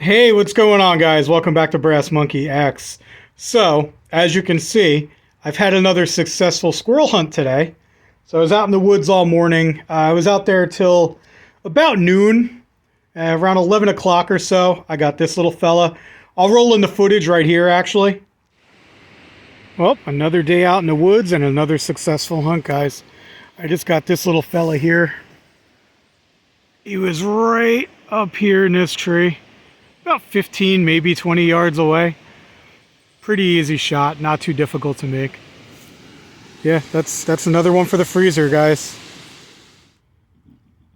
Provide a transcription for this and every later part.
Hey, what's going on, guys? Welcome back to Brass Monkey X. So, as you can see, I've had another successful squirrel hunt today. So I was out in the woods all morning. I was out there till about noon, around 11 o'clock or so. I got this little fella. I'll roll in the footage right here, actually. Well, another day out in the woods and another successful hunt, guys. I just got this little fella here. He was right up here in this tree. About 15, maybe 20 yards away. Pretty easy shot, not too difficult to make. Yeah, that's another one for the freezer, guys.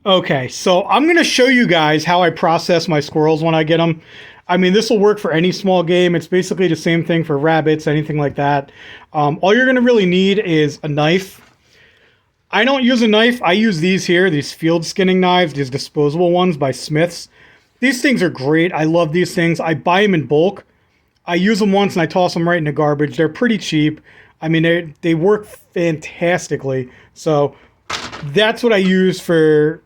Okay, so I'm going to show you guys how I process my squirrels when I get them. I mean, this will work for any small game. It's basically the same thing for rabbits, anything like that. All you're going to really need is a knife. I don't use a knife. I use these here, these field skinning knives, these disposable ones by Smith's. These things are great. I love these things. I buy them in bulk. I use them once and I toss them right in the garbage. They're pretty cheap. I mean, they work fantastically. So that's what I use for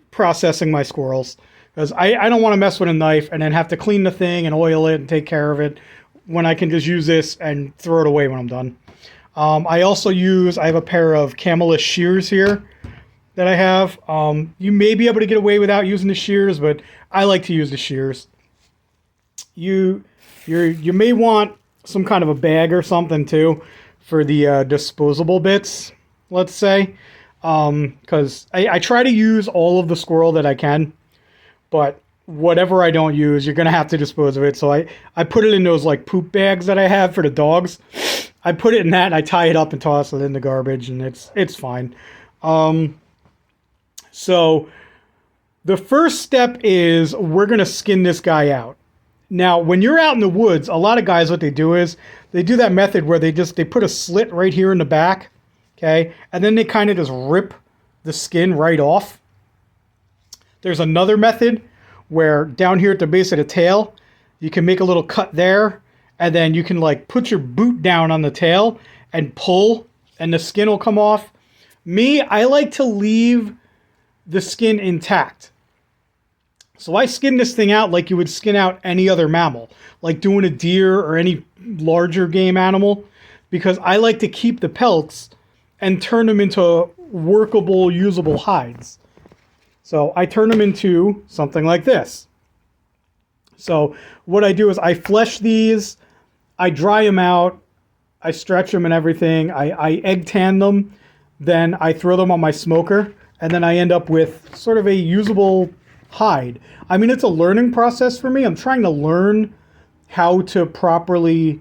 processing my squirrels. Because I don't want to mess with a knife and then have to clean the thing and oil it and take care of it when I can just use this and throw it away when I'm done. I have a pair of Camelus shears here that I have. You may be able to get away without using the shears, but I like to use the shears. You may want some kind of a bag or something too for the disposable bits, let's say, because I try to use all of the squirrel that I can, but whatever I don't use, you're gonna have to dispose of it. So I put it in those like poop bags that I have for the dogs. I put it in that and I tie it up and toss it in the garbage, and it's fine. So the first step is we're going to skin this guy out. Now, when you're out in the woods, a lot of guys, what they do is they do that method where they put a slit right here in the back, okay? And then they kind of just rip the skin right off. There's another method where down here at the base of the tail, you can make a little cut there, and then you can like put your boot down on the tail and pull, and the skin will come off. Me, I like to leave the skin intact. So I skin this thing out like you would skin out any other mammal, like doing a deer or any larger game animal, because I like to keep the pelts and turn them into workable, usable hides. So I turn them into something like this. So what I do is I flesh these, I dry them out, I stretch them and everything, I egg tan them, then I throw them on my smoker, and then I end up with sort of a usable hide. I mean, it's a learning process for me. I'm trying to learn how to properly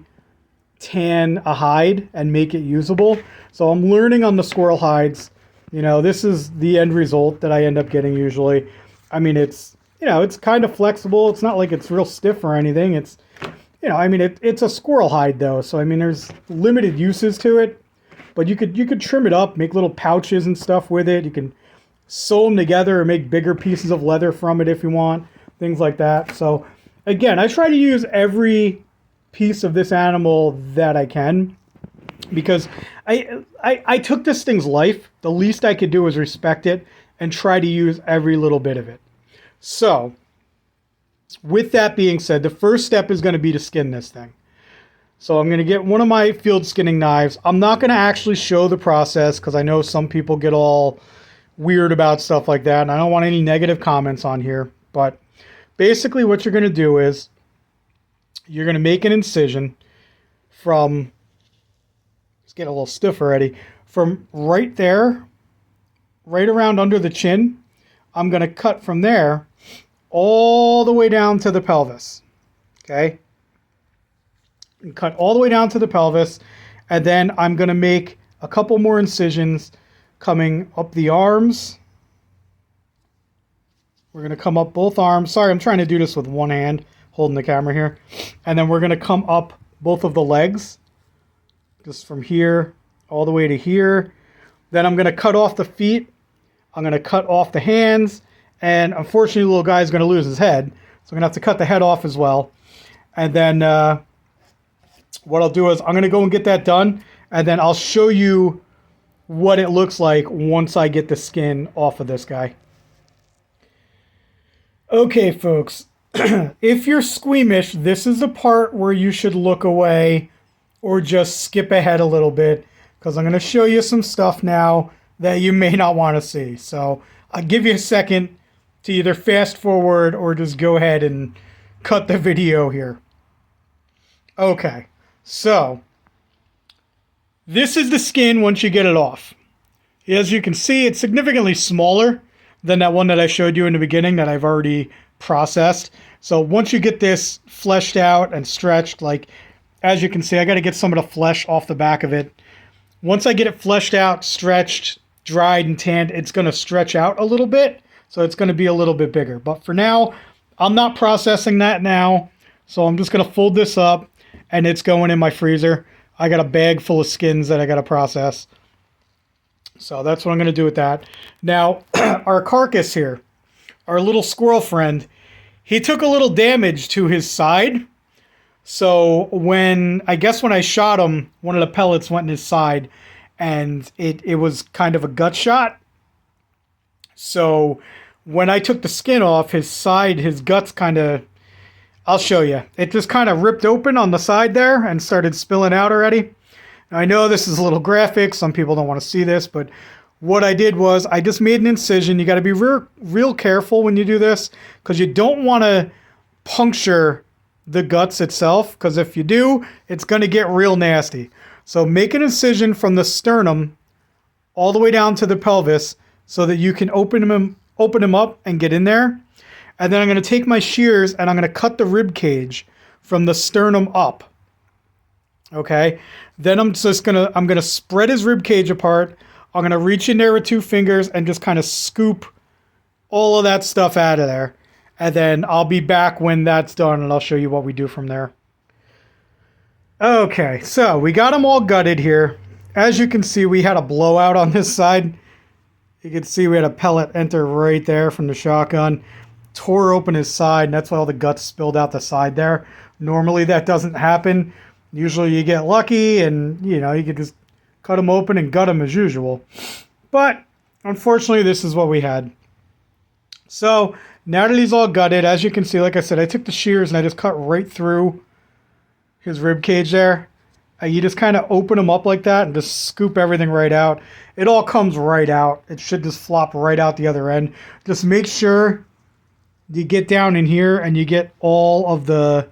tan a hide and make it usable. So I'm learning on the squirrel hides. You know, this is the end result that I end up getting usually. I mean, it's kind of flexible. It's not like it's real stiff or anything. It's, it's a squirrel hide though. So, I mean, there's limited uses to it, but you could trim it up, make little pouches and stuff with it. You can sew them together or make bigger pieces of leather from it if you want, things like that. So again, I try to use every piece of this animal that I can, because I took this thing's life. The least I could do is respect it and try to use every little bit of it. So with that being said, the first step is going to be to skin this thing. So I'm going to get one of my field skinning knives. I'm not going to actually show the process because I know some people get all weird about stuff like that, and I don't want any negative comments on here. But basically what you're going to do is you're going to make an incision from, it's getting a little stiff already, from right there, right around under the chin. I'm going to cut from there all the way down to the pelvis. Okay? And cut all the way down to the pelvis, and then I'm going to make a couple more incisions coming up the arms. We're going to come up both arms. Sorry, I'm trying to do this with one hand, holding the camera here. And then we're going to come up both of the legs, just from here all the way to here. Then I'm going to cut off the feet. I'm going to cut off the hands. And unfortunately, the little guy's going to lose his head. So I'm going to have to cut the head off as well. And then what I'll do is I'm going to go and get that done. And then I'll show you what it looks like once I get the skin off of this guy. Okay, folks, If you're squeamish, this is the part where you should look away or just skip ahead a little bit, because I'm going to show you some stuff now that you may not want to see. So I'll give you a second to either fast forward or just go ahead and cut the video here. Okay, so this is the skin once you get it off. As you can see, it's significantly smaller than that one that I showed you in the beginning that I've already processed. So once you get this fleshed out and stretched, like as you can see, I got to get some of the flesh off the back of it. Once I get it fleshed out, stretched, dried, and tanned, it's going to stretch out a little bit. So it's going to be a little bit bigger. But for now, I'm not processing that now. So I'm just going to fold this up and it's going in my freezer. I got a bag full of skins that I got to process. So that's what I'm going to do with that. Now, our carcass here, our little squirrel friend, he took a little damage to his side. So I guess when I shot him, one of the pellets went in his side and it was kind of a gut shot. So when I took the skin off, his side, his guts kind of, I'll show you. It just kind of ripped open on the side there and started spilling out already. Now, I know this is a little graphic. Some people don't want to see this, but what I did was I just made an incision. You got to be real careful when you do this because you don't want to puncture the guts itself, because if you do, it's going to get real nasty. So make an incision from the sternum all the way down to the pelvis so that you can open them up and get in there. And then I'm going to take my shears and I'm going to cut the rib cage from the sternum up. Okay. Then I'm going to spread his rib cage apart. I'm going to reach in there with 2 fingers and just kind of scoop all of that stuff out of there. And then I'll be back when that's done and I'll show you what we do from there. Okay, so we got them all gutted here. As you can see, we had a blowout on this side. You can see we had a pellet enter right there from the shotgun. Tore open his side, and that's why all the guts spilled out the side there. Normally that doesn't happen. Usually you get lucky and, you can just cut them open and gut them as usual. But unfortunately, this is what we had. So now that he's all gutted, as you can see, like I said, I took the shears and I just cut right through his rib cage there. You just kind of open them up like that and just scoop everything right out. It all comes right out. It should just flop right out the other end. Just make sure you get down in here and you get all of the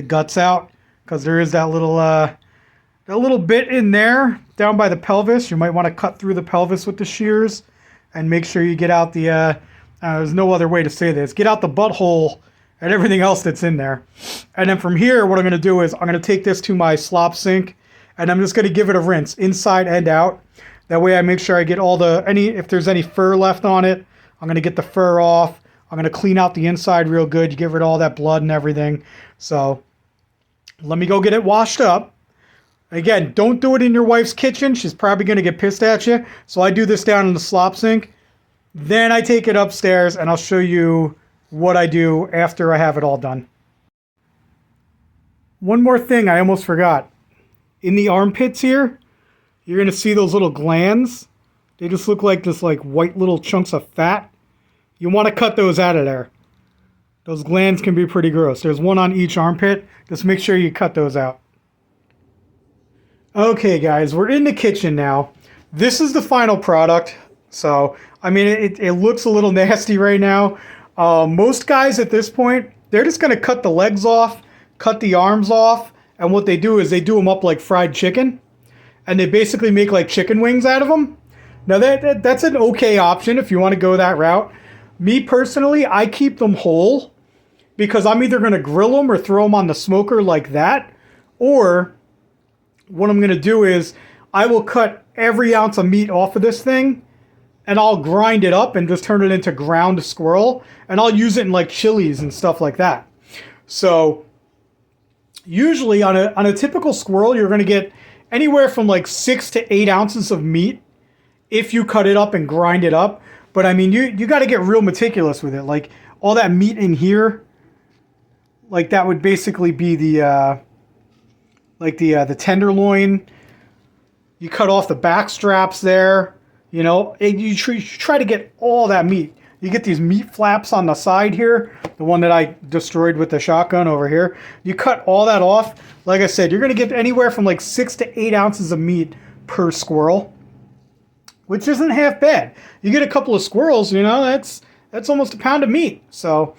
guts out, because there is that little bit in there down by the pelvis. You might want to cut through the pelvis with the shears and make sure you get out the there's no other way to say this. Get out the butthole and everything else that's in there. And then from here, what I'm going to do is I'm going to take this to my slop sink and I'm just going to give it a rinse inside and out. That way I make sure I get if there's any fur left on it, I'm going to get the fur off. I'm going to clean out the inside real good. You get rid of all that blood and everything. So let me go get it washed up. Again, don't do it in your wife's kitchen. She's probably going to get pissed at you. So I do this down in the slop sink. Then I take it upstairs and I'll show you what I do after I have it all done. One more thing I almost forgot. In the armpits here, you're going to see those little glands. They just look like this white little chunks of fat. You want to cut those out of there. Those glands can be pretty gross. There's one on each armpit. Just make sure you cut those out. Okay, guys, we're in the kitchen now. This is the final product. So, I mean, it looks a little nasty right now. Most guys at this point, they're just going to cut the legs off, cut the arms off, and what they do is they do them up like fried chicken, and they basically make like chicken wings out of them. Now, that's an okay option if you want to go that route. Me personally, I keep them whole because I'm either going to grill them or throw them on the smoker like that, or what I'm going to do is I will cut every ounce of meat off of this thing and I'll grind it up and just turn it into ground squirrel, and I'll use it in like chilies and stuff like that. So usually on a typical squirrel, you're going to get anywhere from like 6 to 8 ounces of meat if you cut it up and grind it up. But I mean, you got to get real meticulous with it. Like all that meat in here, like that would basically be the tenderloin. You cut off the back straps there. You try to get all that meat. You get these meat flaps on the side here, the one that I destroyed with the shotgun over here. You cut all that off. Like I said, you're going to get anywhere from like 6 to 8 ounces of meat per squirrel, which isn't half bad. You get a couple of squirrels, you know, that's almost a pound of meat. So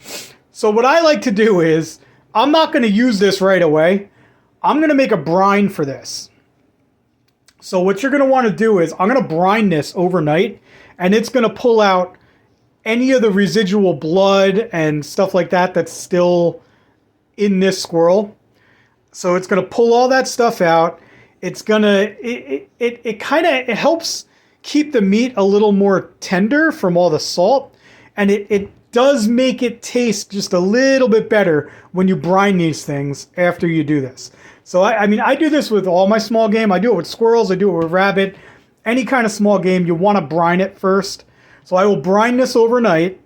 what I like to do is, I'm not going to use this right away. I'm going to make a brine for this. So what you're going to want to do is, I'm going to brine this overnight, and it's going to pull out any of the residual blood and stuff like that that's still in this squirrel. So it's going to pull all that stuff out. It's going to, it helps keep the meat a little more tender from all the salt. And it does make it taste just a little bit better when you brine these things after you do this. So I mean, I do this with all my small game. I do it with squirrels. I do it with rabbit. Any kind of small game, you want to brine it first. So I will brine this overnight,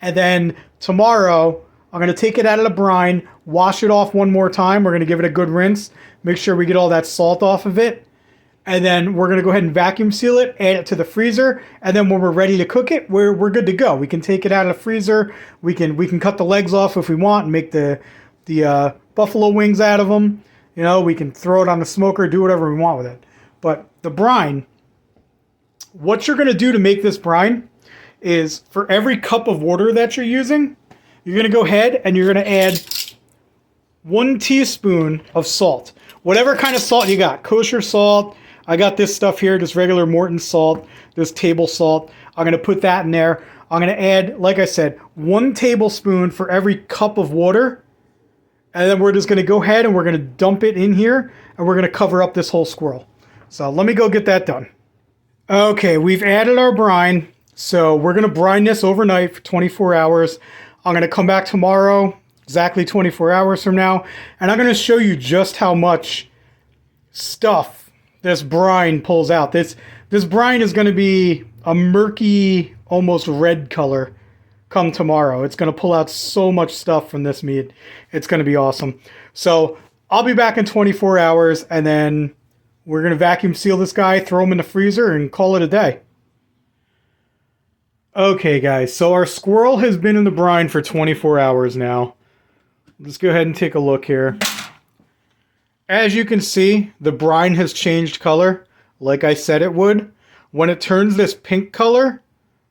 and then tomorrow I'm going to take it out of the brine, wash it off one more time. We're going to give it a good rinse, make sure we get all that salt off of it, and then we're going to go ahead and vacuum seal it, add it to the freezer, and then when we're ready to cook it, we're good to go. We can take it out of the freezer. We can cut the legs off if we want and make the buffalo wings out of them. You know, we can throw it on the smoker, do whatever we want with it. But the brine, what you're going to do to make this brine is, for every cup of water that you're using, you're going to go ahead and you're going to add 1 teaspoon of salt. Whatever kind of salt you got. Kosher salt. I got this stuff here, just regular Morton salt, this table salt. I'm going to put that in there. I'm going to add, like I said, 1 tablespoon for every cup of water. And then we're just going to go ahead and we're going to dump it in here, and we're going to cover up this whole squirrel. So let me go get that done. Okay, we've added our brine. So we're going to brine this overnight for 24 hours. I'm going to come back tomorrow, exactly 24 hours from now, and I'm going to show you just how much stuff this brine pulls out. This brine is going to be a murky, almost red color come tomorrow. It's going to pull out so much stuff from this meat. It's going to be awesome. So I'll be back in 24 hours, and then we're going to vacuum seal this guy, throw him in the freezer, and call it a day. Okay, guys, so our squirrel has been in the brine for 24 hours now. Let's go ahead and take a look here. As you can see, the brine has changed color, like I said it would. When it turns this pink color,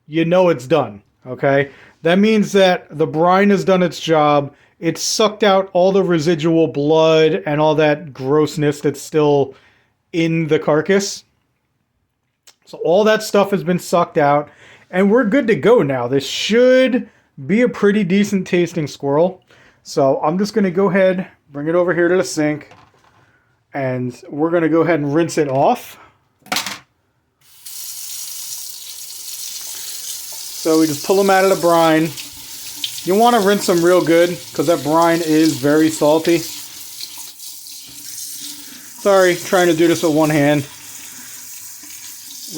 you know it's done, okay? That means that the brine has done its job. It's sucked out all the residual blood and all that grossness that's still in the carcass. So all that stuff has been sucked out, and we're good to go now. This should be a pretty decent tasting squirrel. So I'm just going to go ahead, bring it over here to the sink, and we're going to go ahead and rinse it off. So we just pull them out of the brine. You want to rinse them real good, because that brine is very salty. Sorry, trying to do this with one hand.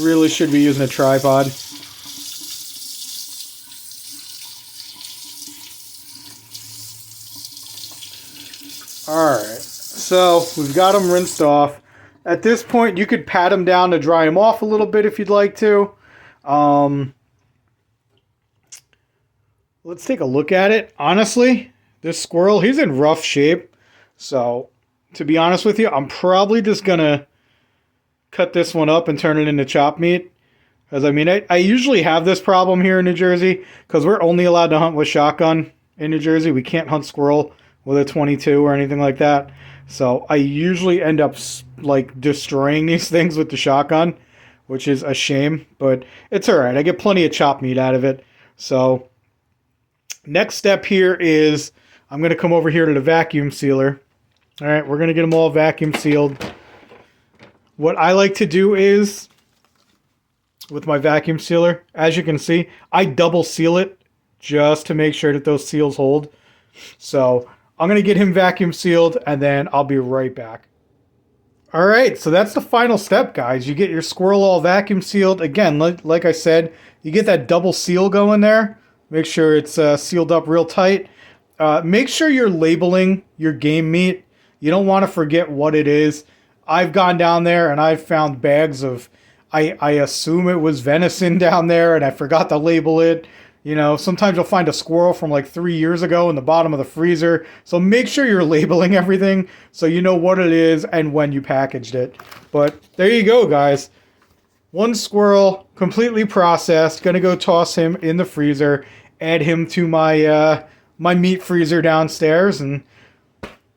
Really should be using a tripod. Alright, so we've got them rinsed off. At this point, you could pat them down to dry them off a little bit if you'd like to. Let's take a look at it. Honestly, this squirrel, he's in rough shape. So, to be honest with you, I'm probably just going to cut this one up and turn it into chopped meat. Because, I mean, I usually have this problem here in New Jersey, because we're only allowed to hunt with shotgun in New Jersey. We can't hunt squirrel with a 22 or anything like that. So I usually end up like destroying these things with the shotgun, which is a shame, but it's all right. I get plenty of chopped meat out of it. So next step here is I'm going to come over here to the vacuum sealer. All right, we're going to get them all vacuum sealed. What I like to do is, with my vacuum sealer, as you can see, I double seal it just to make sure that those seals hold. So I'm going to get him vacuum sealed, and then I'll be right back. All right, so that's the final step, guys. You get your squirrel all vacuum sealed. Again, like I said, you get that double seal going there. Make sure it's sealed up real tight. Make sure you're labeling your game meat. You don't want to forget what it is. I've gone down there and I've found bags of I assume it was venison down there and I forgot to label it. You know, sometimes you'll find a squirrel from like 3 years ago in the bottom of the freezer. So make sure you're labeling everything so you know what it is and when you packaged it. But there you go, guys. One squirrel, completely processed. Gonna go toss him in the freezer. Add him to my my meat freezer downstairs, and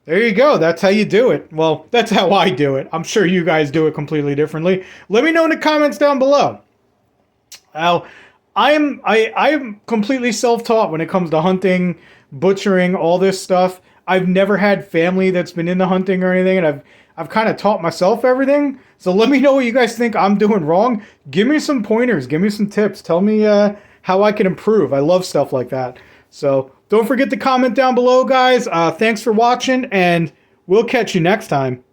there you go. That's how you do it. Well, that's how I do it. I'm sure you guys do it completely differently. Let me know in the comments down below. Now, I am completely self-taught when it comes to hunting, butchering, all this stuff. I've never had family that's been into hunting or anything, and I've kind of taught myself everything. So let me know what you guys think I'm doing wrong. Give me some pointers. Give me some tips. Tell me how I can improve. I love stuff like that. So don't forget to comment down below, guys. Thanks for watching, and we'll catch you next time.